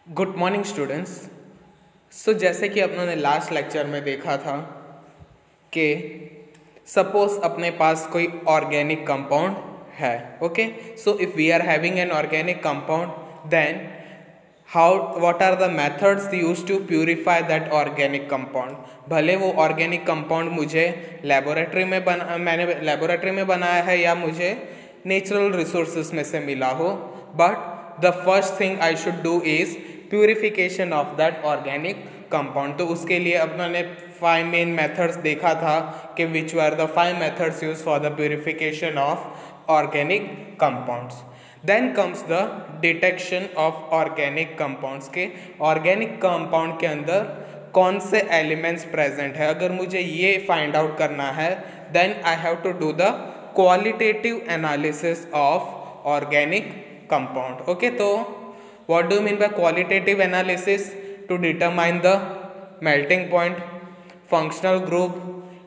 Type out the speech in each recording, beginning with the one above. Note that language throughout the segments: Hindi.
Good morning students. जैसे कि अपनों लास्ट लेक्चर में देखा था कि सपोज अपने पास कोई ऑर्गेनिक कंपाउंड है। Okay, so if we are having an organic compound then how what are the methods use to purify that organic compound. भले वो ऑर्गेनिक कंपाउंड मुझे मैंने लेबोरेटरी में बनाया है या मुझे नेचुरल रिसोर्सेज में से मिला हो, but the first thing I should do is purification of that organic compound. तो उसके लिए अपने 5 मेन मेथड्स देखा था कि which were the 5 methods use for the purification of organic compounds. Then comes the detection of organic compounds के ऑर्गेनिक कंपाउंड के अंदर कौन से एलिमेंट्स प्रेजेंट है। अगर मुझे ये फाइंड आउट करना है then I have to do the qualitative analysis of organic compound. Okay, तो what do you mean by qualitative analysis? To determine the melting point, functional group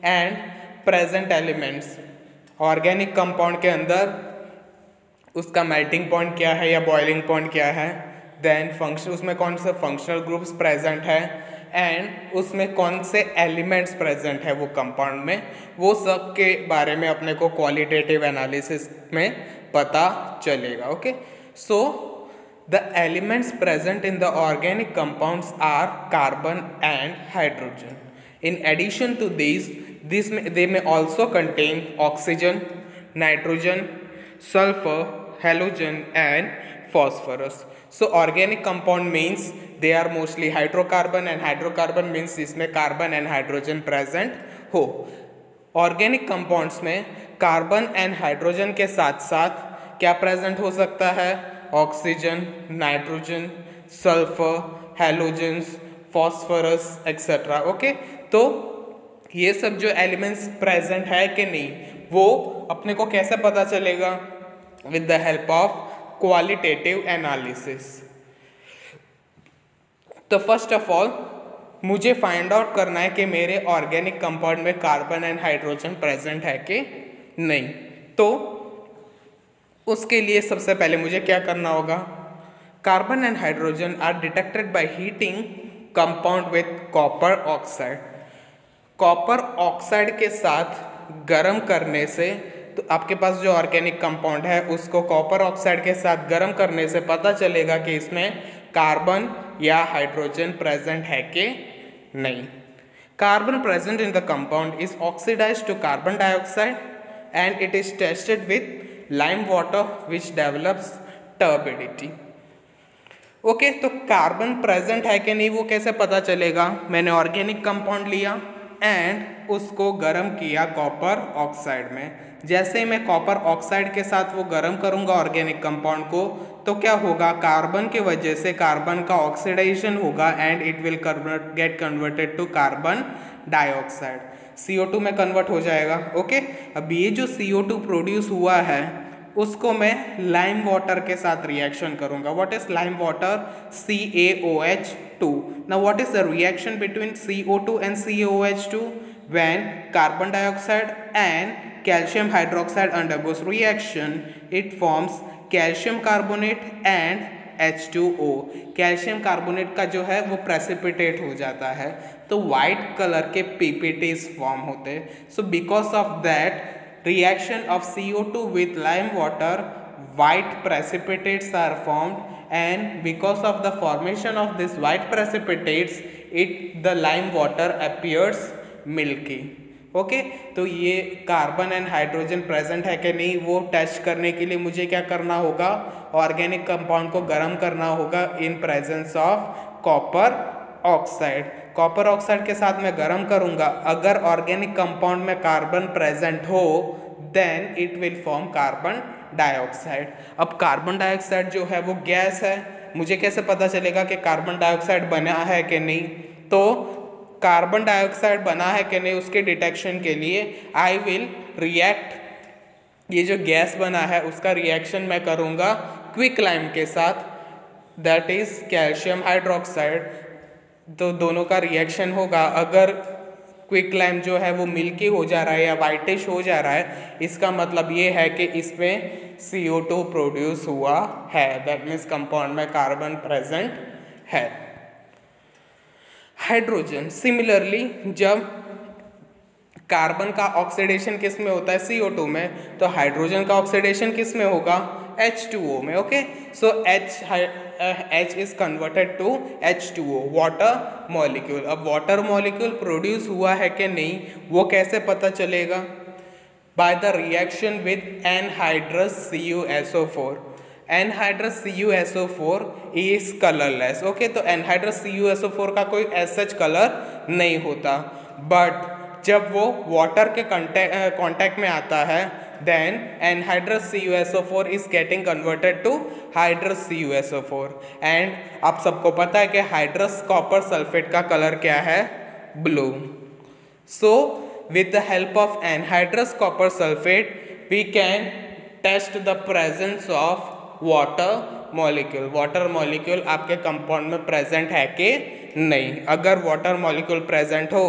and present elements। Organic compound के अंदर उसका मेल्टिंग पॉइंट क्या है या बॉइलिंग पॉइंट क्या है, देन फंक्शन उसमें कौन से फंक्शनल ग्रुप्स प्रेजेंट है एंड उसमें कौन से एलिमेंट्स प्रेजेंट है वो कंपाउंड में, वो सब के बारे में अपने को क्वालिटेटिव एनालिसिस में पता चलेगा। Okay, so the elements present in the organic compounds are carbon and hydrogen. In addition to these they may also contain oxygen, nitrogen, sulfur, halogen and phosphorus. So organic compound means they are mostly hydrocarbon and hydrocarbon means इसमें carbon and hydrogen present हो। ऑर्गेनिक कंपाउंड्स में कार्बन एंड हाइड्रोजन के साथ साथ क्या प्रेजेंट हो सकता है, oxygen, nitrogen, sulphur, halogens, phosphorus etcetera. Okay, तो ये सब जो एलिमेंट्स प्रेजेंट है कि नहीं वो अपने को कैसे पता चलेगा, with the help of qualitative analysis. तो फर्स्ट ऑफ ऑल मुझे फाइंड आउट करना है कि मेरे ऑर्गेनिक कंपाउंड में कार्बन एंड हाइड्रोजन प्रेजेंट है कि नहीं। तो उसके लिए सबसे पहले मुझे क्या करना होगा, carbon and hydrogen are detected by heating compound with copper oxide. Copper oxide के साथ गर्म करने से, तो आपके पास जो ऑर्गेनिक कंपाउंड है उसको कॉपर ऑक्साइड के साथ गर्म करने से पता चलेगा कि इसमें कार्बन या हाइड्रोजन प्रेजेंट है कि नहीं। Carbon present in the compound is oxidized to carbon dioxide and it is tested with lime water which develops turbidity. Okay, तो कार्बन प्रेजेंट है कि नहीं वो कैसे पता चलेगा, मैंने ऑर्गेनिक कंपाउंड लिया एंड उसको गर्म किया कॉपर ऑक्साइड में। जैसे ही मैं कॉपर ऑक्साइड के साथ वो गर्म करूंगा ऑर्गेनिक कंपाउंड को, तो क्या होगा, कार्बन की वजह से कार्बन का ऑक्सीडाइजेशन होगा and it will get converted to carbon dioxide, CO2 में कन्वर्ट हो जाएगा। ओके, अब ये जो CO2 प्रोड्यूस हुआ है उसको मैं लाइम वाटर के साथ रिएक्शन करूंगा। What is lime water, CaOH2। Now what is the reaction between CO2 and CaOH2? When carbon dioxide and calcium hydroxide undergoes reaction it forms calcium carbonate and H2O। Calcium carbonate का जो है वो प्रेसिपिटेट हो जाता है, तो वाइट कलर के PPTs फॉर्म होते हैं। So because of that reaction of CO2 with lime water, white precipitates are formed and because of the formation of this white precipitates the lime water appears milky। Okay, तो ये कार्बन एंड हाइड्रोजन प्रेजेंट है कि नहीं वो टेस्ट करने के लिए मुझे क्या करना होगा, ऑर्गेनिक कंपाउंड को गर्म करना होगा in presence of copper oxide. Copper oxide के साथ मैं गर्म करूंगा, अगर ऑर्गेनिक कंपाउंड में कार्बन प्रेजेंट हो then it will form carbon dioxide. अब कार्बन डाइऑक्साइड जो है वो गैस है, मुझे कैसे पता चलेगा कि कार्बन डाइऑक्साइड बना है कि नहीं। तो कार्बन डाइऑक्साइड बना है कि नहीं उसके डिटेक्शन के लिए आई विल रिएक्ट, ये जो गैस बना है उसका रिएक्शन मैं करूँगा क्विक लाइम के साथ, दैट इज कैल्शियम हाइड्रोक्साइड। तो दोनों का रिएक्शन होगा, अगर क्विक लाइम जो है वो मिल्की हो जा रहा है या वाइटिश हो जा रहा है, इसका मतलब ये है कि इसमें CO2 प्रोड्यूस हुआ है, दैट मीन्स कंपाउंड में कार्बन प्रेजेंट है। हाइड्रोजन सिमिलरली, जब कार्बन का ऑक्सीडेशन किस में होता है, CO2 में, तो हाइड्रोजन का ऑक्सीडेशन किस में होगा, H2O में। Okay, so H is converted to H2O, water molecule. अब वाटर मॉलिक्यूल प्रोड्यूस हुआ है कि नहीं वो कैसे पता चलेगा, by the reaction with anhydrous CuSO4। Anhydrous CuSO4 is colourless. Okay, तो एनहाइड्रस CuSO4 का कोई एज सच कलर नहीं होता, बट जब वो वाटर के कांटेक्ट में आता है, then anhydrous CuSO4 is getting converted to hydrous CuSO4। And आप सबको पता है कि हाइड्रस कॉपर सल्फेट का कलर क्या है, blue. So with the help of anhydrous copper sulfate we can test the presence of water molecule। water molecule आपके कंपाउंड में प्रेजेंट है कि नहीं। अगर water molecule प्रेजेंट हो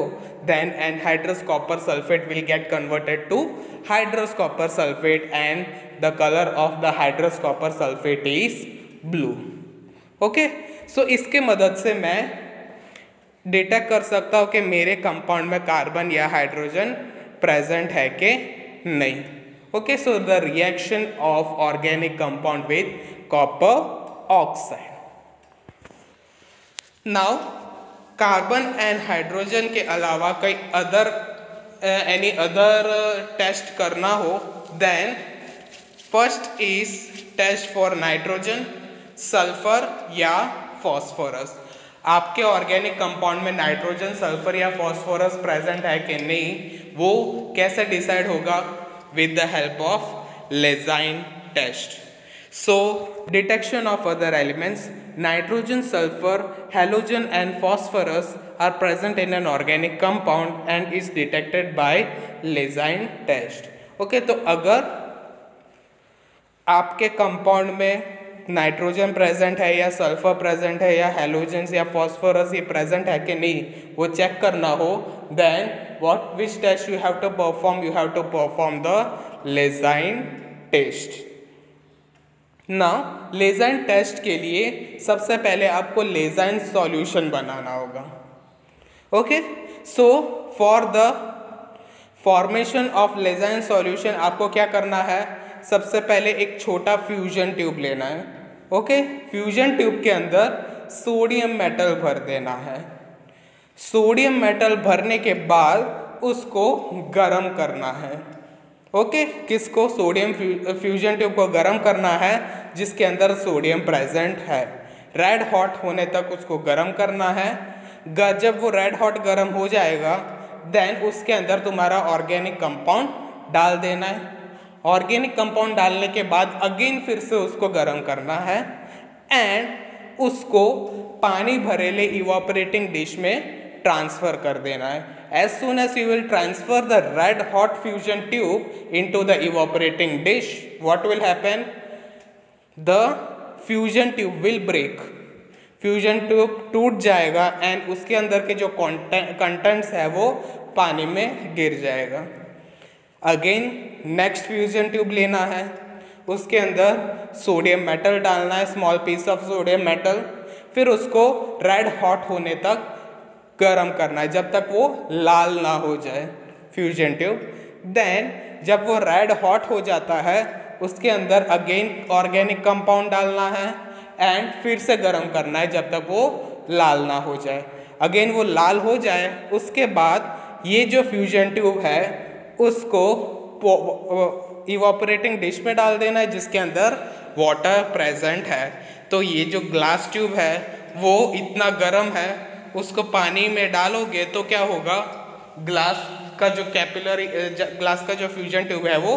then anhydrous copper sulfate will get converted to hydrous copper sulfate and the color of the hydrous copper sulfate is blue। okay, so इसके मदद से मैं डिटेक्ट कर सकता हूँ कि मेरे कंपाउंड में कार्बन या हाइड्रोजन प्रेजेंट है कि नहीं। Okay, so the reaction of organic compound with copper oxide. Now carbon and hydrogen के अलावा कई अदर एनी अदर टेस्ट करना हो, then first is test for nitrogen, sulphur या फॉस्फोरस। आपके ऑर्गेनिक कंपाउंड में नाइट्रोजन, सल्फर या फॉस्फोरस प्रेजेंट है कि नहीं वो कैसे डिसाइड होगा, with the help of Lassaigne test. So detection of other elements, nitrogen, sulphur, halogen and phosphorus are present in an organic compound and is detected by Lassaigne test. Okay, तो अगर आपके कंपाउंड में नाइट्रोजन प्रेजेंट है या सल्फर प्रेजेंट है या हैलोजन या फॉस्फोरस ये प्रेजेंट है कि नहीं वो चेक करना हो, then what which test you have to perform, you have to perform the Lassaigne test. Now Lassaigne test के लिए सबसे पहले आपको लेजाइन सॉल्यूशन बनाना होगा। Okay, so for the formation of Lassaigne solution आपको क्या करना है, सबसे पहले एक छोटा फ्यूजन ट्यूब लेना है। ओके, फ्यूजन ट्यूब के अंदर सोडियम मेटल भर देना है। सोडियम मेटल भरने के बाद उसको गर्म करना है। ओके, किसको, सोडियम फ्यूजन ट्यूब को गर्म करना है जिसके अंदर सोडियम प्रेजेंट है। रेड हॉट होने तक उसको गर्म करना है। जब वो रेड हॉट गर्म हो जाएगा, देन उसके अंदर तुम्हारा ऑर्गेनिक कंपाउंड डाल देना है। ऑर्गेनिक कंपाउंड डालने के बाद अगेन फिर से उसको गर्म करना है एंड उसको पानी भरेले इवापोरेटिंग डिश में ट्रांसफर कर देना है। As soon as you will transfer the red hot fusion tube into the evaporating dish, what will happen, the fusion tube will break. Fusion tube टूट जाएगा एंड उसके अंदर के जो कंटेंट्स है वो पानी में गिर जाएगा। अगेन नेक्स्ट फ्यूजन ट्यूब लेना है, उसके अंदर सोडियम मेटल डालना है, small piece of sodium metal, फिर उसको रेड हॉट होने तक गर्म करना है जब तक वो लाल ना हो जाए फ्यूजन ट्यूब। देन जब वो रेड हॉट हो जाता है उसके अंदर अगेन ऑर्गेनिक कंपाउंड डालना है एंड फिर से गर्म करना है जब तक वो लाल ना हो जाए। अगेन वो लाल हो जाए उसके बाद ये जो फ्यूजन ट्यूब है उसको इवापोरेटिंग डिश में डाल देना है जिसके अंदर वाटर प्रेजेंट है। तो ये जो ग्लास ट्यूब है वो इतना गर्म है, उसको पानी में डालोगे तो क्या होगा, ग्लास का जो कैपिलरी ग्लास का जो फ्यूजन ट्यूब है वो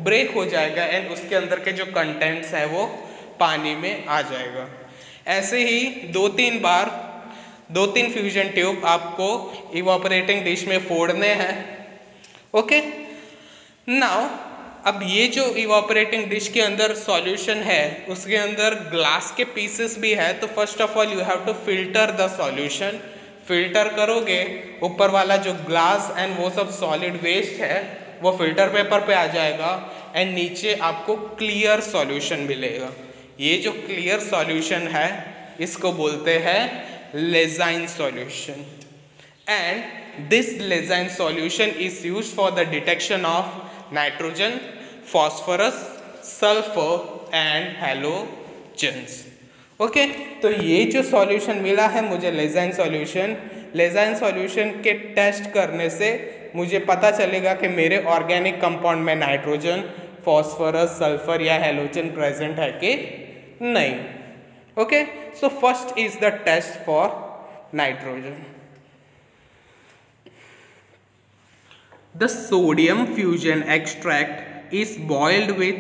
ब्रेक हो जाएगा एंड उसके अंदर के जो कंटेंट्स है वो पानी में आ जाएगा। ऐसे ही दो तीन फ्यूजन ट्यूब आपको इवापोरेटिंग डिश में फोड़ने हैं। ओके, नाउ अब ये जो इवापोरेटिंग डिश के अंदर सॉल्यूशन है उसके अंदर ग्लास के पीसेस भी है, तो first of all you have to filter the solution. Filter करोगे ऊपर वाला जो ग्लास एंड वो सब सॉलिड वेस्ट है वो फिल्टर पेपर पे आ जाएगा एंड नीचे आपको क्लियर सॉल्यूशन मिलेगा। ये जो क्लियर सॉल्यूशन है इसको बोलते हैं Lassaigne solution. And this Lassaigne solution is used for the detection of nitrogen, phosphorus, sulphur and halogens. Okay, तो ये जो सॉल्यूशन मिला है मुझे लेजाइन सॉल्यूशन के टेस्ट करने से मुझे पता चलेगा कि मेरे ऑर्गेनिक कंपाउंड में नाइट्रोजन, फॉस्फोरस, सल्फर या हैलोजन प्रेजेंट है कि नहीं। Okay, so first is the test for nitrogen. The sodium fusion extract is boiled with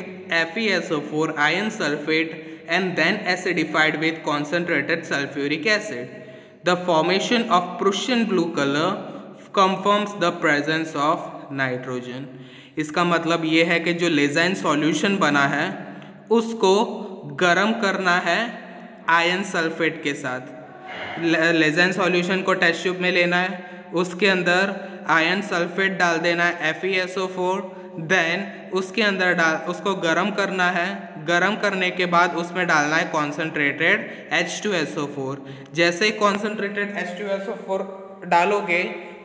FeSO4 iron sulfate and then acidified with concentrated sulfuric acid. The formation of Prussian blue color confirms the presence of nitrogen. इसका मतलब ये है कि जो लेजाइन सॉल्यूशन बना है उसको गर्म करना है आयन सल्फेट के साथ। लेजाइन सॉल्यूशन को टेस्ट ट्यूब में लेना है, उसके अंदर आयन सल्फेट डाल देना है FeSO4, देन उसके अंदर उसको गर्म करना है। गर्म करने के बाद उसमें डालना है कॉन्सेंट्रेटेड H2SO4। जैसे ही कॉन्सेंट्रेटेड H2SO4 डालोगे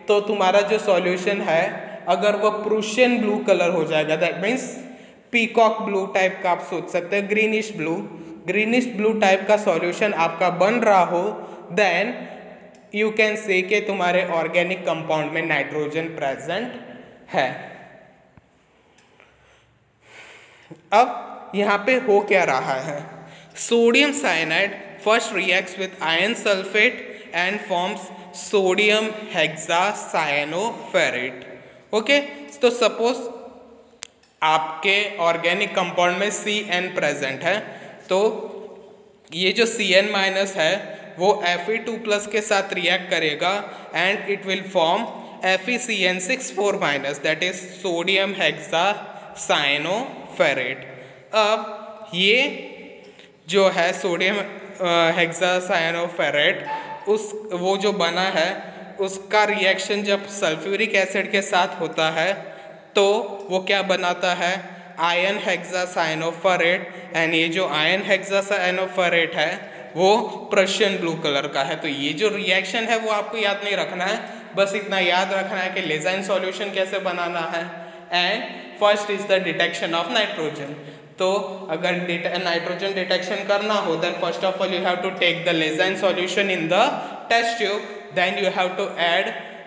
तो तुम्हारा जो सॉल्यूशन है अगर वो प्रूशियन ब्लू कलर हो जाएगा, that means peacock blue type का आप सोच सकते हैं, ग्रीनिश ब्लू टाइप का सॉल्यूशन आपका बन रहा हो, देन यू कैन से कि तुम्हारे ऑर्गेनिक कंपाउंड में नाइट्रोजन प्रेजेंट है। अब यहाँ पे हो क्या रहा है, sodium cyanide first reacts with iron sulphate and forms sodium hexacyanoferrate. Okay, तो सपोज आपके ऑर्गेनिक कंपाउंड में CN प्रेजेंट है, तो ये जो CN माइनस है वो Fe2+ के साथ रिएक्ट करेगा and it will form FeCN6 minus, that is sodium hexacyanoferrate. अब ये जो है सोडियम हेक्सासायनोफेरेट वो जो बना है उसका रिएक्शन जब सल्फ्यूरिक एसिड के साथ होता है तो वो क्या बनाता है, आयन हेक्सासायनोफेरेट। एंड ये जो आयन हेक्सासायनोफेरेट है वो प्रशियन ब्लू कलर का है। तो ये जो रिएक्शन है वो आपको याद नहीं रखना है, बस इतना याद रखना है कि लेजाइन सॉल्यूशन कैसे बनाना है। And first is the detection of nitrogen. तो अगर नाइट्रोजन डिटेक्शन करना हो then first of all you have to take the Lassaigne solution in the test tube, then you have to add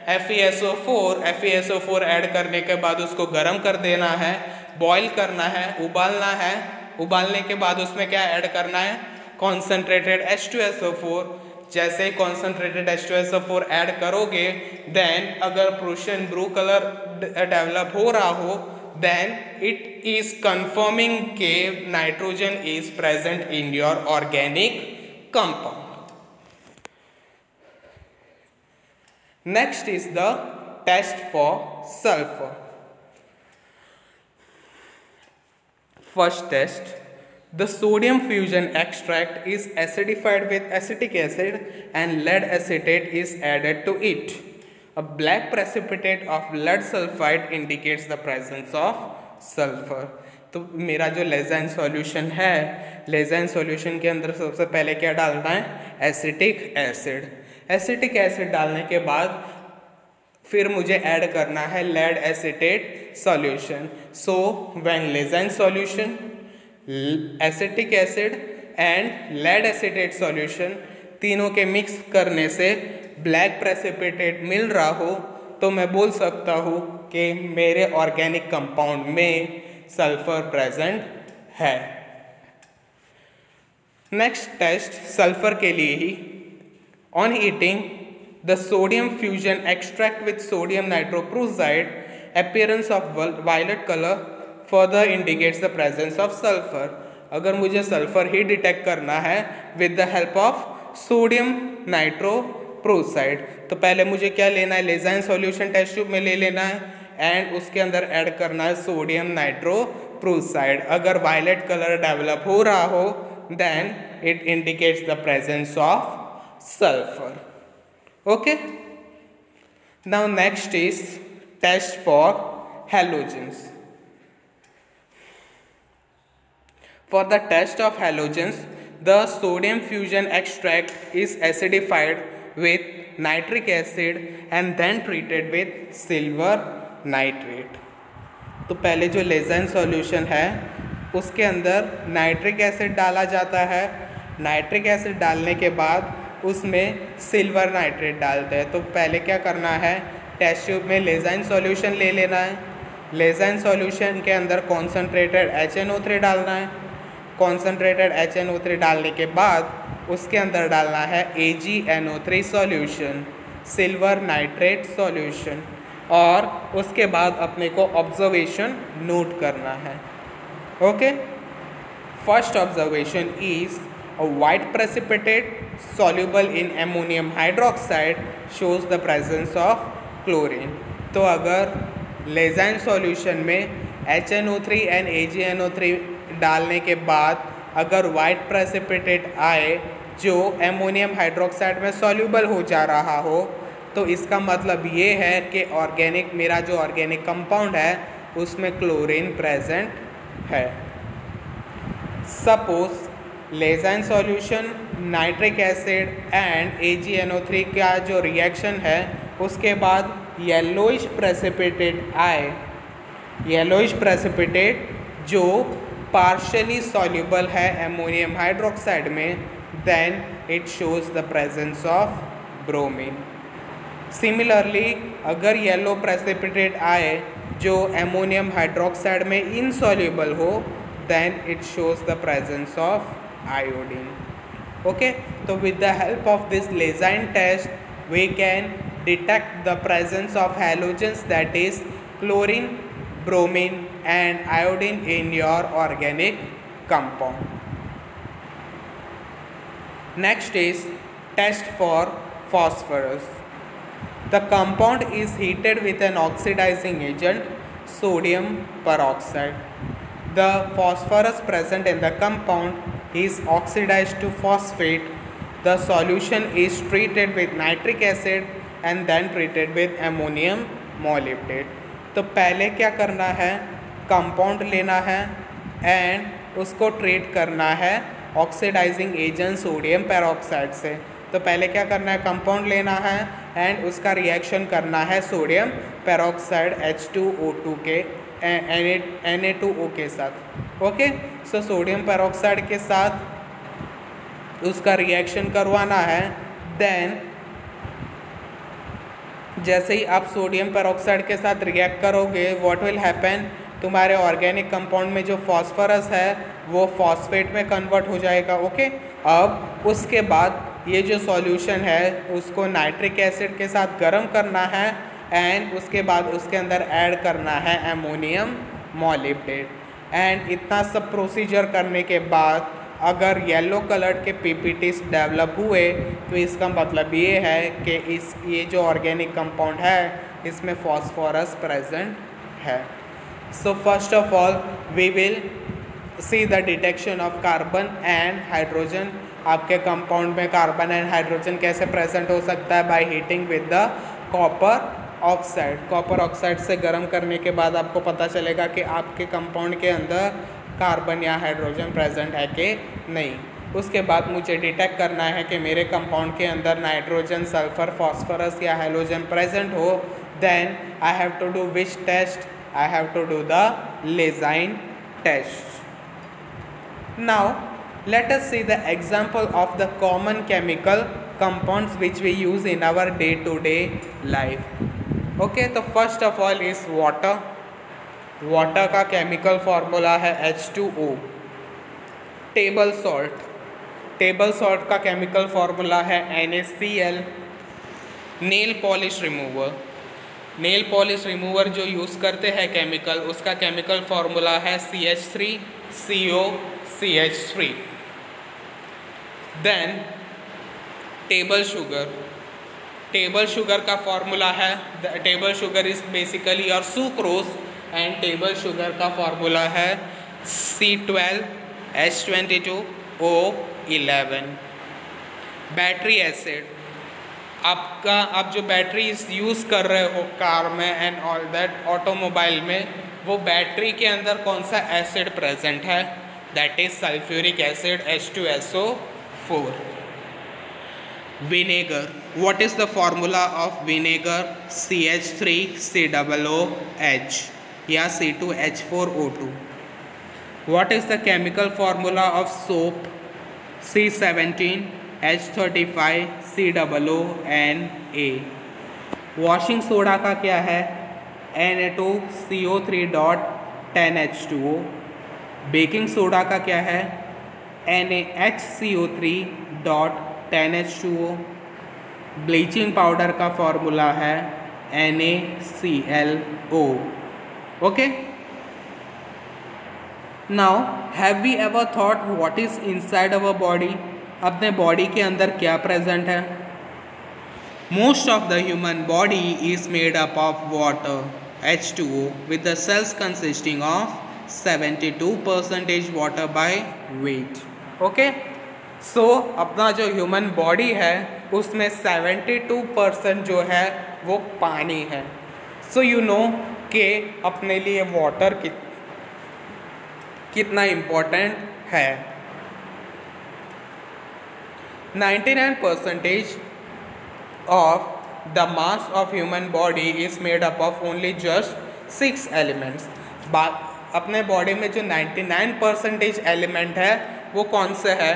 FeSO4 add करने के बाद उसको गर्म कर देना है, बॉईल करना है, उबालना है। उबालने के बाद उसमें क्या ऐड करना है, कॉन्सेंट्रेटेड H2SO4। जैसे ही कॉन्सेंट्रेटेड H2SO4 ऐड करोगे देन अगर प्रूशियन ब्लू कलर डेवलप हो रहा हो देन इट इज कंफर्मिंग के nitrogen is present in your organic compound. Next is the test for sulphur. First test, the sodium fusion extract is acidified with acetic acid and lead acetate is added to it. A black precipitate of lead sulfide indicates the presence of sulfur. तो मेरा जो लेजाइन सॉल्यूशन है, लेजाइन सॉल्यूशन के अंदर सबसे पहले क्या डालना है, एसिटिक एसिड। एसिटिक एसिड डालने के बाद फिर मुझे ऐड करना है lead acetate solution. So when Lassaigne solution, acetic acid and lead acetate solution तीनों के मिक्स करने से ब्लैक प्रेसिपिटेट मिल रहा हो तो मैं बोल सकता हूँ कि मेरे ऑर्गेनिक कंपाउंड में सल्फर प्रेजेंट है। नेक्स्ट टेस्ट सल्फर के लिए ही, on heating the sodium fusion extract with sodium nitroprusside appearance of violet colour further indicates the presence of sulphur. अगर मुझे सल्फर ही डिटेक्ट करना है with the help of sodium nitroprusside तो पहले मुझे क्या लेना है, लेजाइन सॉल्यूशन टेस्ट ट्यूब में ले लेना है एंड उसके अंदर ऐड करना है सोडियम नाइट्रोप्रोसाइड। अगर वायलेट कलर डेवलप हो रहा हो then it indicates the presence of sulphur. Okay, now next is test for halogens. For the test of halogens, The sodium fusion extract is acidified with nitric acid and then treated with silver nitrate. तो पहले जो लेज़ाइन सॉल्यूशन है उसके अंदर नाइट्रिक एसिड डाला जाता है। नाइट्रिक एसिड डालने के बाद उसमें सिल्वर नाइट्रेट डालते हैं। तो पहले क्या करना है, टेस्ट ट्यूब में लेज़ाइन सॉल्यूशन ले लेना है। लेज़ाइन सॉल्यूशन के अंदर कॉन्सनट्रेटेड HNO3 डालना है। कॉन्सनट्रेटेड HNO3 डालने के बाद उसके अंदर डालना है AgNO3 solution, silver nitrate solution, और उसके बाद अपने को ऑब्जर्वेशन नोट करना है। Okay, first observation is a white precipitate soluble in ammonium hydroxide shows the presence of chlorine. तो अगर लेज़ाइन सॉल्यूशन में HNO3 and AgNO3 डालने के बाद अगर वाइट प्रेसिपिटेट आए जो एमोनियम हाइड्रोक्साइड में सॉल्यूबल हो जा रहा हो, तो इसका मतलब ये है कि मेरा जो ऑर्गेनिक कंपाउंड है उसमें क्लोरीन प्रेजेंट है। Suppose Lassaigne solution, nitric acid and AgNO3 का जो रिएक्शन है उसके बाद येलोइश प्रेसिपिटेट आए, येलोइश प्रेसिपिटेट जो पार्शली सॉल्यूबल है एमोनियम हाइड्रोक्साइड में, then it shows the presence of bromine. Similarly अगर येलो प्रेसिपिटेट आए जो एमोनियम हाइड्रोक्साइड में इनसॉल्यूबल हो, then it shows the presence of iodine. Okay, so with the help of this Lezyne test we can detect the presence of halogens, that is chlorine, bromine and iodine in your organic compound. Next is test for phosphorus. The compound is heated with an oxidizing agent, sodium peroxide. The phosphorus present in the compound is oxidized to phosphate. The solution is treated with nitric acid and then treated with ammonium molybdate. तो पहले क्या करना है, कंपाउंड लेना है एंड उसको ट्रीट करना है ऑक्सीडाइजिंग एजेंट सोडियम पेरोक्साइड से। तो पहले क्या करना है, कंपाउंड लेना है एंड उसका रिएक्शन करना है सोडियम पेरोक्साइड H2O2 के Na2O के साथ। ओके, सो सोडियम पेरोक्साइड के साथ उसका रिएक्शन करवाना है। देन जैसे ही आप सोडियम पेरोक्साइड के साथ रिएक्ट करोगे, व्हाट विल हैपन, तुम्हारे ऑर्गेनिक कंपाउंड में जो फॉस्फोरस है वो फॉस्फेट में कन्वर्ट हो जाएगा। ओके, अब उसके बाद ये जो सॉल्यूशन है उसको नाइट्रिक एसिड के साथ गर्म करना है एंड उसके बाद उसके अंदर ऐड करना है एमोनियम मॉलिब्डेट। एंड इतना सब प्रोसीजर करने के बाद अगर येलो कलर के पीपीटीज डेवलप हुए तो इसका मतलब ये है कि ये जो ऑर्गेनिक कंपाउंड है इसमें फॉस्फोरस प्रेजेंट है। So first of all we will see the detection of carbon and hydrogen. आपके कंपाउंड में कार्बन एंड हाइड्रोजन कैसे प्रेजेंट हो सकता है, by heating with the copper oxide. Copper oxide से गर्म करने के बाद आपको पता चलेगा कि आपके कंपाउंड के अंदर कार्बन या हाइड्रोजन प्रेजेंट है कि नहीं। उसके बाद मुझे डिटेक्ट करना है कि मेरे कंपाउंड के अंदर नाइट्रोजन, सल्फर, फॉस्फोरस या हैलोजन प्रेजेंट हो। Then I have to do which test, I have to do the Lassaigne test. Now let us see the example of the common chemical compounds which we use in our day-to-day life. Okay, तो first of all is water. Water का केमिकल फार्मूला है H2O। Table salt, table salt का केमिकल फार्मूला है NaCl। Nail polish remover, nail polish remover जो यूज़ करते हैं केमिकल, उसका केमिकल फार्मूला है CH3COCH3। Then table sugar, table sugar का फॉर्मूला है, table sugar is basically your sucrose and table sugar का फॉर्मूला है C12H22O11। बैटरी एसिड, आपका आप जो बैटरीज यूज़ कर रहे हो कार में एंड ऑल दैट, ऑटोमोबाइल में, वो बैटरी के अंदर कौन सा एसिड प्रेजेंट है, that is sulfuric acid H2SO4. Vinegar. What is the formula of vinegar? CH3COOH या C2H4O2. What is the chemical formula of soap? C17H35COONA. Washing soda का क्या है? Na2CO3.10H2O. बेकिंग सोडा का क्या है? NaHCO3.10H2O. ब्लीचिंग पाउडर का फॉर्मूला है NaClO. Okay, now have we ever thought what is inside our body? अपने बॉडी के अंदर क्या प्रेजेंट है? Most of the human body is made up of water H2O with the cells consisting of 72% water by weight. Okay, सो अपना जो ह्यूमन बॉडी है उसमें 72% जो है वो पानी है. सो यू नो कि अपने लिए वाटर कितना इम्पोर्टेंट है. 99% of the mass of human body is made up of only just 6 elements. अपने बॉडी में जो 99% एलिमेंट है वो कौन से है?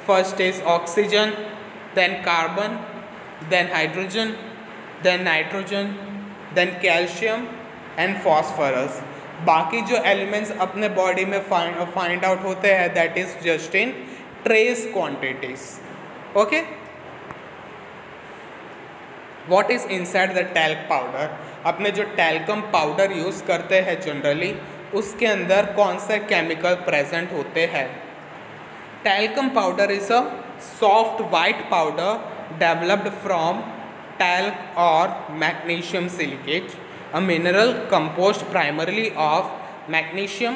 First is oxygen, then carbon, then hydrogen, then nitrogen, then calcium and phosphorus. बाकी जो एलिमेंट्स अपने बॉडी में फाइंड आउट होते हैं that is just in trace quantities. Okay, what is inside the talc powder? अपने जो टैल्कम पाउडर यूज़ करते हैं जनरली उसके अंदर कौन से केमिकल प्रेजेंट होते हैं? Talcum powder is a soft white powder developed from talc और magnesium silicate, a mineral composed primarily of magnesium,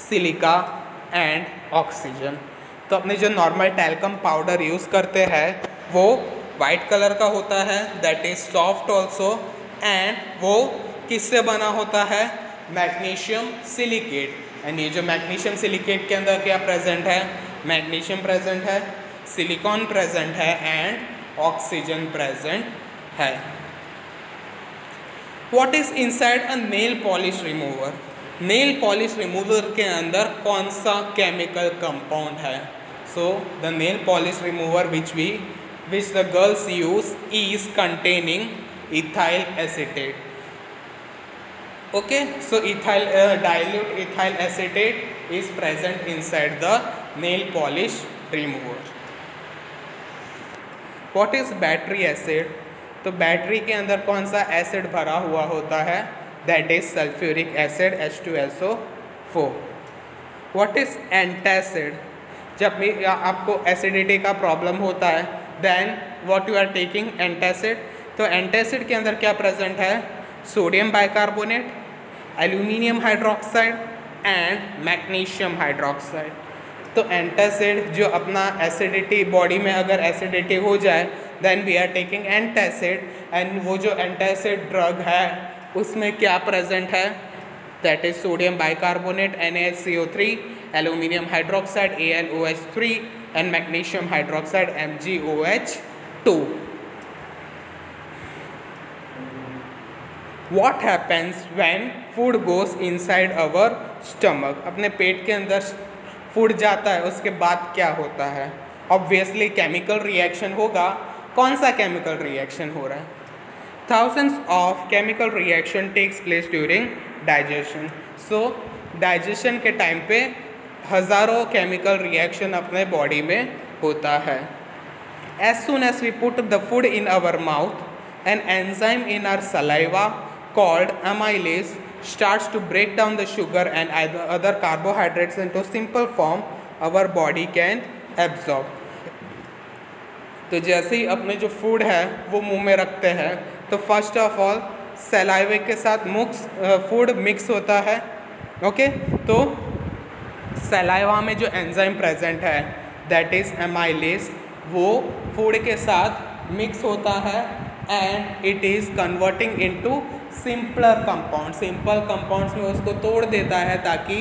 silica and oxygen. तो अपने जो नॉर्मल टैल्कम पाउडर यूज़ करते हैं वो वाइट कलर का होता है, that is soft also, and वो किससे बना होता है? Magnesium silicate. एंड ये जो मैग्नीशियम सिलिकेट के अंदर क्या प्रेजेंट है? मैग्नीशियम प्रेजेंट है, सिलिकॉन प्रेजेंट है एंड ऑक्सीजन प्रेजेंट है. What is inside a nail polish remover? Nail polish remover के अंदर कौन सा केमिकल कंपाउंड है? So the nail polish remover which the girls use is containing ethyl acetate. Okay, so dilute ethyl acetate is present inside the nail polish remover. What is battery acid? तो बैटरी के अंदर कौन सा एसिड भरा हुआ होता है? That is sulphuric acid H2SO4. What is antacid? जब भी आपको एसिडिटी का प्रॉब्लम होता है then what you are taking? Antacid. तो एंटासिड के अंदर क्या प्रेजेंट है? Sodium bicarbonate, aluminium hydroxide and magnesium hydroxide. तो एंटासिड जो अपना एसिडिटी बॉडी में अगर एसिडिटी हो जाए then we are taking antacid. And वो जो एंटासिड ड्रग है उसमें क्या प्रेजेंट है? That is sodium bicarbonate NaCO3, aluminium hydroxide AlOH3 and magnesium hydroxide MgOH2. What happens when food goes inside our stomach? अपने पेट के अंदर फूड जाता है उसके बाद क्या होता है? ऑब्वियसली केमिकल रिएक्शन होगा. कौन सा केमिकल रिएक्शन हो रहा है? Thousands of chemical reaction takes place during digestion. So digestion के टाइम पे हज़ारों केमिकल रिएक्शन अपने बॉडी में होता है. As soon as we put the food in our mouth, an enzyme in our saliva called amylase starts to break down the sugar and other carbohydrates into simple form our body can absorb. तो जैसे ही अपने जो फूड है वो मुंह में रखते हैं तो फर्स्ट ऑफ ऑल सलाइवे के साथ फूड मिक्स होता है. ओके, तो सलाइवा में जो एंजाइम प्रेजेंट है दैट इज़ एमाइलेस, वो फूड के साथ मिक्स होता है and it is converting into simpler compound. Simple compounds में उसको तोड़ देता है ताकि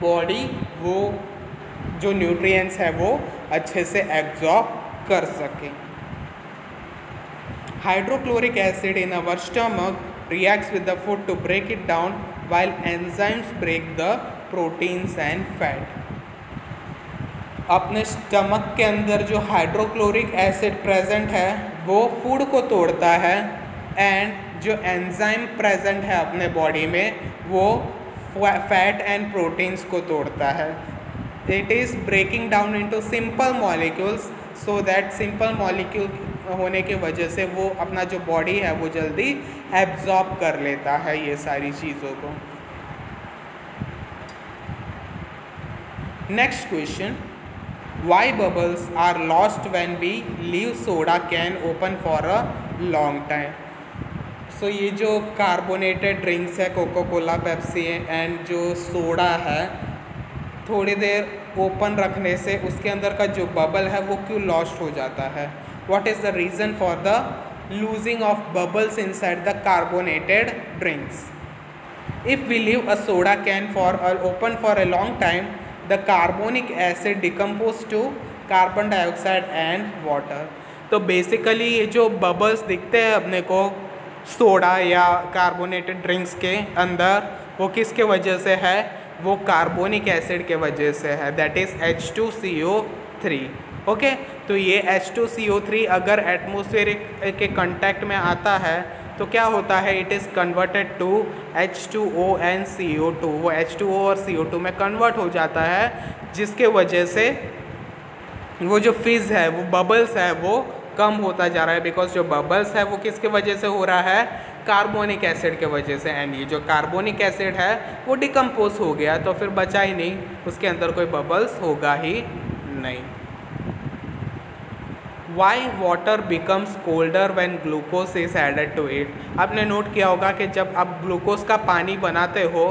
बॉडी वो जो न्यूट्रिएंट्स है वो अच्छे से एब्जॉर्ब कर सके। Hydrochloric acid in our stomach reacts with the food to break it down while enzymes break the proteins and fat। अपने स्टमक के अंदर जो हाइड्रोक्लोरिक एसिड प्रेजेंट है वो फूड को तोड़ता है एंड जो एंजाइम प्रेजेंट है अपने बॉडी में वो फैट एंड प्रोटीन्स को तोड़ता है। It is breaking down into simple molecules so that simple molecule होने की वजह से वो अपना जो बॉडी है वो जल्दी एब्जॉर्ब कर लेता है ये सारी चीज़ों को। Next question, why bubbles are lost when we leave soda can open for a long time. So ये जो कार्बोनेटेड ड्रिंक्स है कोको कोला पेप्सी एंड जो सोडा है थोड़ी देर ओपन रखने से उसके अंदर का जो बबल है वो क्यों लॉस्ट हो जाता है। What is the reason for the losing of bubbles inside the carbonated drinks? If we leave a soda can open for a long time, the carbonic acid decompose to carbon dioxide and water। तो बेसिकली ये जो बबल्स दिखते हैं अपने को सोडा या कार्बोनेटेड ड्रिंक्स के अंदर वो किसके वजह से है, वो कार्बोनिक एसिड के वजह से है, दैट इज़ H2CO3। ओके तो ये H2CO3 अगर एटमोसफेयर के कांटेक्ट में आता है तो क्या होता है, it is converted to H2O and CO2। वो H2O और CO2 में कन्वर्ट हो जाता है जिसके वजह से वो जो फिज़ है वो बबल्स है वो कम होता जा रहा है। बिकॉज जो बबल्स है वो किसके वजह से हो रहा है, कार्बोनिक एसिड के वजह से। एंड ये जो कार्बोनिक एसिड है वो डिकम्पोज हो गया तो फिर बचा ही नहीं, उसके अंदर कोई बबल्स होगा ही नहीं। Why water becomes colder when glucose is added to it? आपने नोट किया होगा कि जब आप ग्लूकोज का पानी बनाते हो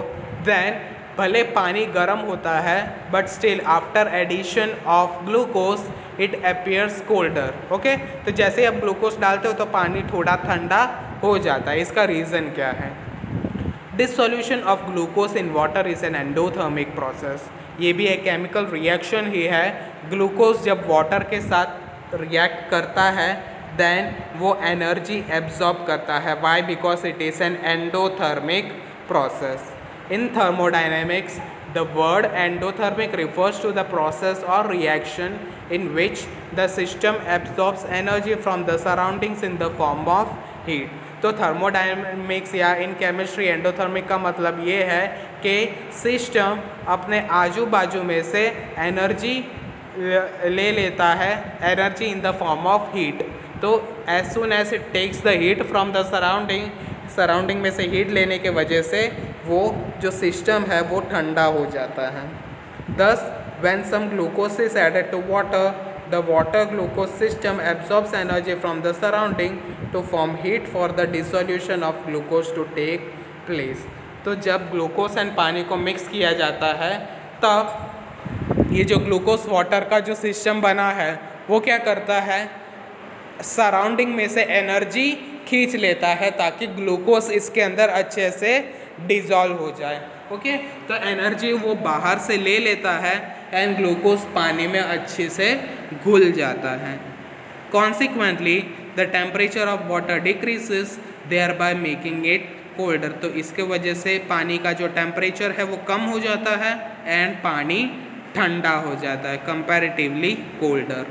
देन भले पानी गर्म होता है but still after addition of glucose it appears colder. Okay तो जैसे आप ग्लूकोज डालते हो तो पानी थोड़ा ठंडा हो जाता है। इसका रीज़न क्या है, dissolution of glucose in water is an endothermic process. ये भी एक केमिकल रिएक्शन ही है। ग्लूकोज जब वाटर के साथ रिएक्ट करता है देन वो एनर्जी एब्जॉर्ब करता है। Why, because it is an endothermic process. In thermodynamics the word endothermic refers to the process or reaction in which the system absorbs energy from the surroundings in the form of heat। तो थर्मोडाइनमिक्स या इन केमिस्ट्री एंडोथर्मिक का मतलब ये है कि सिस्टम अपने आजू बाजू में से एनर्जी ले लेता है, energy in the form of heat. तो as soon as it takes the heat from the surrounding में से हीट लेने के वजह से वो जो सिस्टम है वो ठंडा हो जाता है। Thus when some glucose is added to water the water glucose system absorbs energy from the surrounding to form heat for the dissolution of glucose to take place. तो जब ग्लूकोज एंड पानी को मिक्स किया जाता है तब ये जो ग्लूकोज वाटर का जो सिस्टम बना है वो क्या करता है, सराउंडिंग में से एनर्जी खींच लेता है ताकि ग्लूकोज इसके अंदर अच्छे से डिज़ोल्व हो जाए। ओके तो एनर्जी वो बाहर से ले लेता है एंड ग्लूकोज पानी में अच्छे से घुल जाता है। Consequently the temperature of water decreases thereby making it colder. तो इसके वजह से पानी का जो टेम्परेचर है वो कम हो जाता है एंड पानी ठंडा हो जाता है, comparatively colder.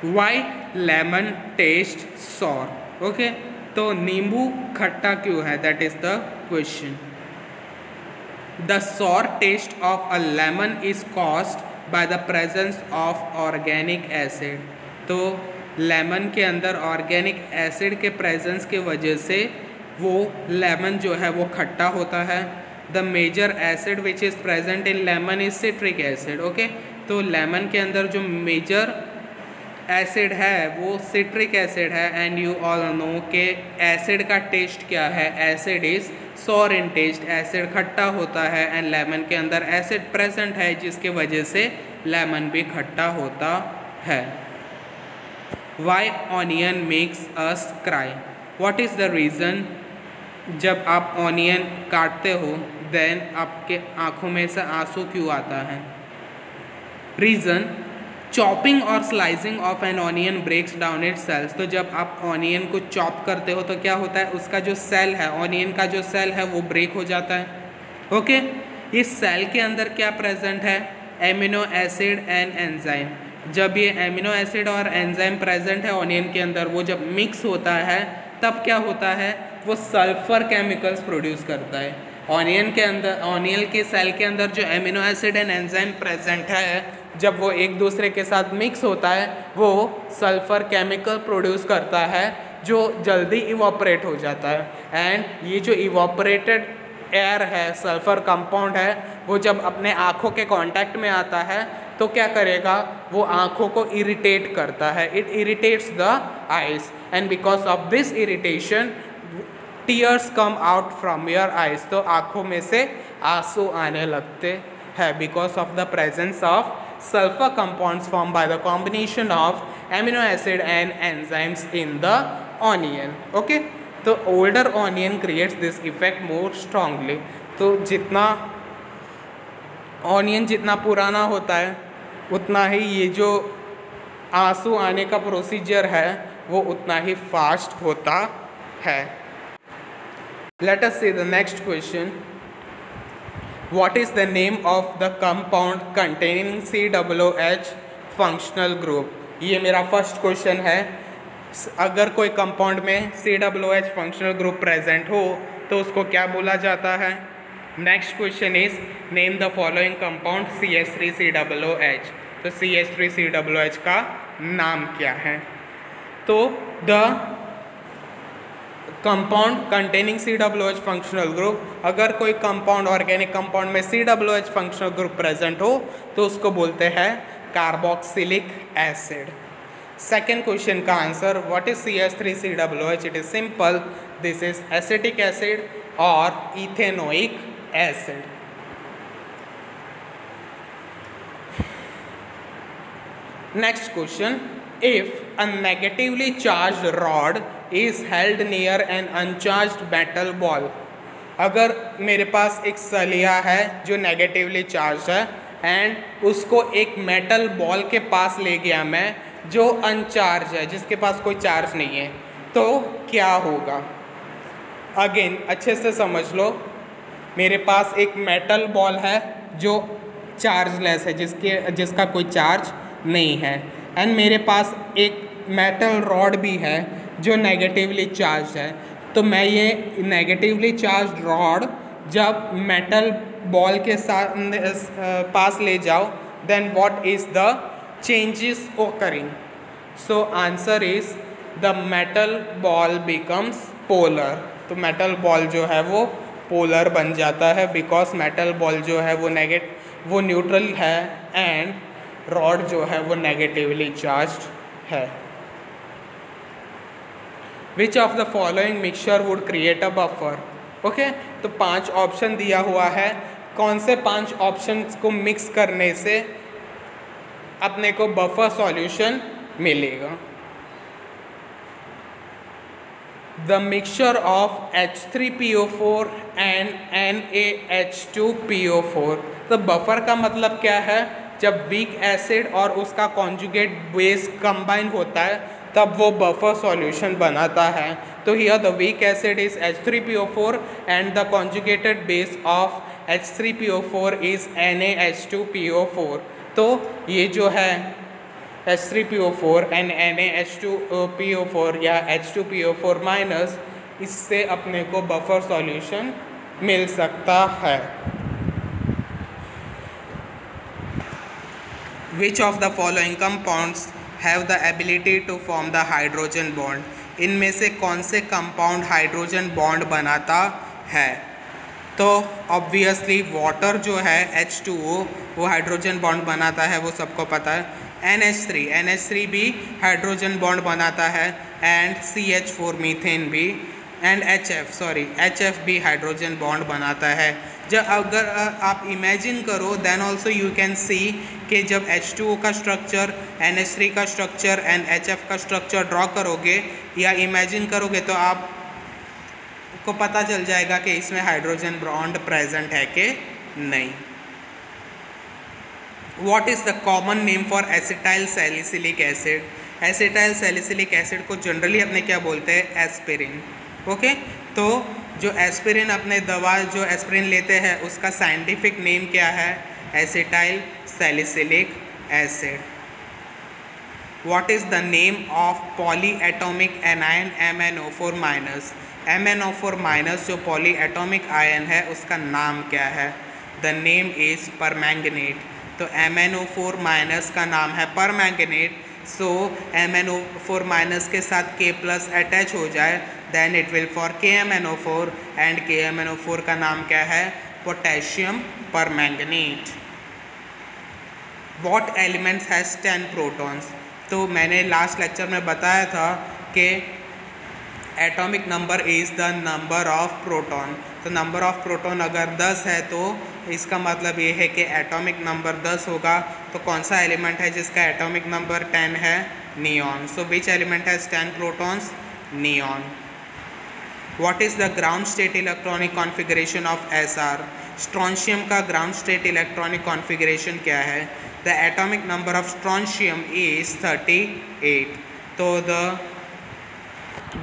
Why lemon taste sour. Okay तो नींबू खट्टा क्यों है, that is the question. The sour taste of a lemon is caused by the presence of organic acid. तो लेमन के अंदर ऑर्गेनिक एसिड के प्रेजेंस के वजह से वो लेमन जो है वो खट्टा होता है। The major acid which is present in lemon is citric acid. Okay तो लेमन के अंदर जो मेजर एसिड है वो सिट्रिक एसिड है। एंड यू ऑल नो के एसिड का टेस्ट क्या है, acid is sour in taste, acid खट्टा होता है एंड लेमन के अंदर एसिड प्रेजेंट है जिसके वजह से लेमन भी खट्टा होता है। Why onion makes us cry, what is the reason. जब आप ऑनियन काटते हो देन आपके आँखों में से आंसू क्यों आता है? रीज़न, चॉपिंग और slicing of an onion breaks down its cells. तो जब आप ऑनियन को चॉप करते हो तो क्या होता है, उसका जो सेल है, ऑनियन का जो सेल है वो ब्रेक हो जाता है। ओके, इस सेल के अंदर क्या प्रेजेंट है? Amino acid and enzyme. जब ये एमिनो एसिड और एंजाइम प्रेजेंट है ऑनियन के अंदर, वो जब मिक्स होता है तब क्या होता है, वो सल्फर केमिकल्स प्रोड्यूस करता है। ऑनियन के अंदर, ऑनियन के सेल के अंदर जो amino acid and enzyme present है, जब वो एक दूसरे के साथ मिक्स होता है वो सल्फर केमिकल प्रोड्यूस करता है जो जल्दी इवॉपरेट हो जाता है। एंड ये जो इवॉपरेटेड एयर है, सल्फर कंपाउंड है, वो जब अपने आँखों के कांटेक्ट में आता है तो क्या करेगा, वो आँखों को इरिटेट करता है। It irritates the eyes and because of this irritation tears come out from your eyes. तो आँखों में से आंसू आने लगते हैं because of the presence of sulfur compounds formed by the combination of amino acid and enzymes in the onion. Okay, तो older onion creates this effect more strongly. तो जितना ऑनियन जितना पुराना होता है उतना ही ये जो आंसू आने का प्रोसीजर है वो उतना ही फास्ट होता है। Let us see the next question. What is the name of the compound containing COOH functional group? ये मेरा फर्स्ट क्वेश्चन है। अगर कोई कंपाउंड में COOH फंक्शनल ग्रुप प्रेजेंट हो तो उसको क्या बोला जाता है? Next question is name the following compound CH3COOH। तो CH3COOH का नाम क्या है? तो the compound containing COOH functional group, अगर कोई कंपाउंड ऑर्गेनिक कंपाउंड में COOH फंक्शनल ग्रुप प्रेजेंट हो तो उसको बोलते हैं कार्बोक्सिलिक एसिड। सेकेंड क्वेश्चन का answer, what is CH3COOH? It is simple, this is acetic acid और ethanoic acid. Next question, if a negatively charged rod is held near an uncharged metal ball। अगर मेरे पास एक सलिया है जो नेगेटिवली चार्ज है एंड उसको एक मेटल बॉल के पास ले गया मैं जो अनचार्ज है, जिसके पास कोई चार्ज नहीं है, तो क्या होगा? अगेन अच्छे से समझ लो, मेरे पास एक मेटल बॉल है जो चार्जलेस है, जिसका कोई चार्ज नहीं है, एंड मेरे पास एक मेटल रॉड भी है जो नेगेटिवली चार्ज है। तो मैं ये नेगेटिवली चार्ज रॉड जब मेटल बॉल के साथ पास ले जाओ, then what is the changes occurring? So answer is the metal ball becomes polar. तो मेटल बॉल जो है वो पोलर बन जाता है बिकॉज मेटल बॉल जो है वो न्यूट्रल है एंड रॉड जो है वो नेगेटिवली चार्ज्ड है। Which of the following mixture would create a buffer? Okay, तो 5 ऑप्शन दिया हुआ है, कौन से 5 ऑप्शंस को मिक्स करने से अपने को बफर सॉल्यूशन मिलेगा? The mixture of H3PO4 and NaH2PO4। तो बफर का मतलब क्या है? जब वीक एसिड और उसका कॉन्जुगेट बेस कंबाइन होता है तब वो बफर सॉल्यूशन बनाता है। तो here the weak acid is H3PO4 and the conjugated base of H3PO4 is NaH2PO4। तो ये जो है H3PO4 एंड NaH2PO4 या H2PO4 माइनस, इससे अपने को बफर सॉल्यूशन मिल सकता है। Which of the following compounds have the ability to form the hydrogen bond? इनमें से कौन से कंपाउंड हाइड्रोजन बॉन्ड बनाता है? तो ऑब्वियसली वाटर जो है H2O वो हाइड्रोजन बॉन्ड बनाता है, वो सबको पता है। NH3 भी हाइड्रोजन बॉन्ड बनाता है एंड CH4 मीथेन भी, एंड HF भी हाइड्रोजन बॉन्ड बनाता है। जब अगर आप इमेजिन करो then also you can see कि जब H2O का स्ट्रक्चर, NH3 का स्ट्रक्चर एंड HF का स्ट्रक्चर ड्रॉ करोगे या इमेजिन करोगे तो आप को पता चल जाएगा कि इसमें हाइड्रोजन बॉन्ड प्रेजेंट है कि नहीं। What is the common name for acetyl salicylic acid? Acetyl salicylic acid को जनरली अपने क्या बोलते हैं? एस्पिरिन। ओके, तो जो एस्पिरिन अपने दवा जो एस्पिरिन लेते हैं उसका साइंटिफिक नेम क्या है? Acetyl salicylic acid. What is the name of polyatomic anion MnO4 minus? MnO4 minus जो पॉलीएटॉमिक आयन है उसका नाम क्या है? The name is permanganate. तो MnO4 माइनस का नाम है परमैंगनेट। सो MnO4 माइनस के साथ K+ अटैच हो जाए then it will for KMnO4 and KMnO4 का नाम क्या है? Potassium permanganate. What elements has 10 protons? तो मैंने लास्ट लेक्चर में बताया था कि atomic number is the number of proton. तो नंबर ऑफ प्रोटॉन अगर 10 है तो इसका मतलब ये है कि एटॉमिक नंबर 10 होगा। तो कौन सा एलिमेंट है जिसका एटॉमिक नंबर 10 है? Neon. So which element has 10 protons? Neon. What is the ground state electronic configuration of SR? Strontium का ग्राउंड स्टेट इलेक्ट्रॉनिक कॉन्फ़िगरेशन क्या है? The atomic number of strontium is 38। तो the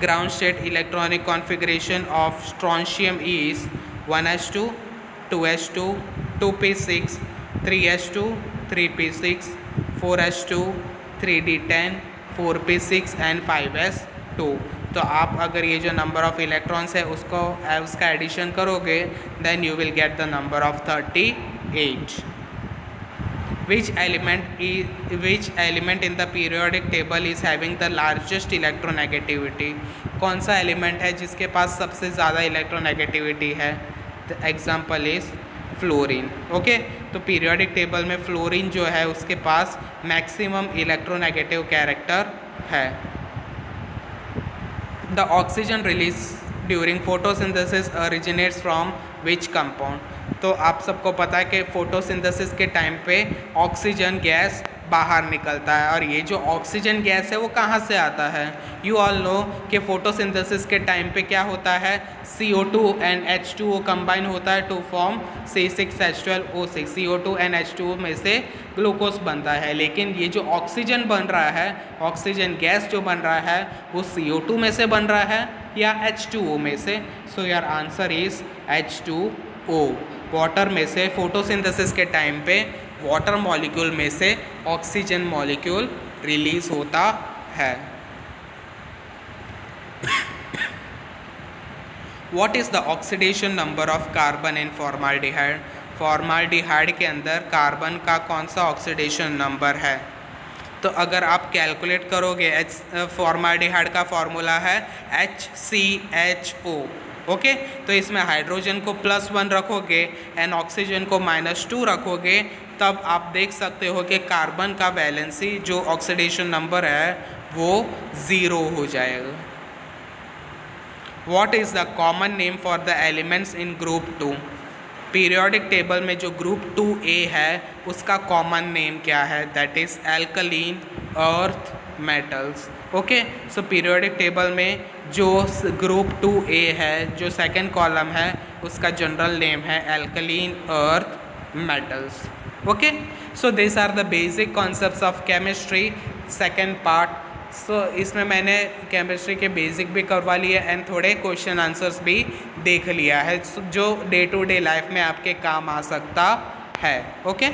ground state electronic configuration of strontium is 1s2 2s2 2p6 3s2 3p6 4s2 3d10 4p6 and 5s2। तो आप अगर ये जो नंबर ऑफ इलेक्ट्रॉन्स है उसका एडिशन करोगे then you will get the number of 38। Which element in the periodic table is having the largest electronegativity? कौन सा एलिमेंट है जिसके पास सबसे ज़्यादा इलेक्ट्रोनेगेटिविटी है? The example is fluorine. Okay, तो पीरियोडिक टेबल में फ्लोरीन जो है उसके पास मैक्सिमम इलेक्ट्रोनेगेटिव कैरेक्टर है। The oxygen release during photosynthesis originates from which compound? तो आप सबको पता है कि फोटोसिंथेसिस के टाइम पे ऑक्सीजन गैस बाहर निकलता है और ये जो ऑक्सीजन गैस है वो कहाँ से आता है? यू ऑल नो कि फोटोसिंथेसिस के टाइम पे क्या होता है? CO2 एंड H2O कंबाइन होता है to form C6H12O6। CO2 and H2O में से ग्लूकोज बनता है, लेकिन ये जो ऑक्सीजन बन रहा है, ऑक्सीजन गैस जो बन रहा है वो CO2 में से बन रहा है या H2O में से? So your answer is H2O। Water में से फोटोसिंथेसिस के टाइम पे वाटर मॉलिक्यूल में से ऑक्सीजन मॉलिक्यूल रिलीज होता है। What is the oxidation number of carbon in formaldehyde? Formaldehyde के अंदर कार्बन का कौन सा ऑक्सीडेशन नंबर है? तो अगर आप कैलकुलेट करोगे फॉर्माल्डिहाइड का फॉर्मूला है HCHO। ओके, तो इसमें हाइड्रोजन को +1 रखोगे एंड ऑक्सीजन को -2 रखोगे तब आप देख सकते हो कि कार्बन का वैलेंसी जो ऑक्सीडेशन नंबर है वो 0 हो जाएगा। What is the common name for the elements in group 2? Periodic table में जो ग्रुप 2A है उसका कॉमन नेम क्या है? That is alkaline earth metals. Okay, so periodic table में जो ग्रुप 2A है, जो सेकेंड कॉलम है, उसका जनरल नेम है alkaline earth metals. Okay, so this are the basic concepts of chemistry second part. So इसमें मैंने केमिस्ट्री के बेसिक भी करवा लिए एंड थोड़े क्वेश्चन आंसर्स भी देख लिया है जो डे टू डे लाइफ में आपके काम आ सकता है। ओके।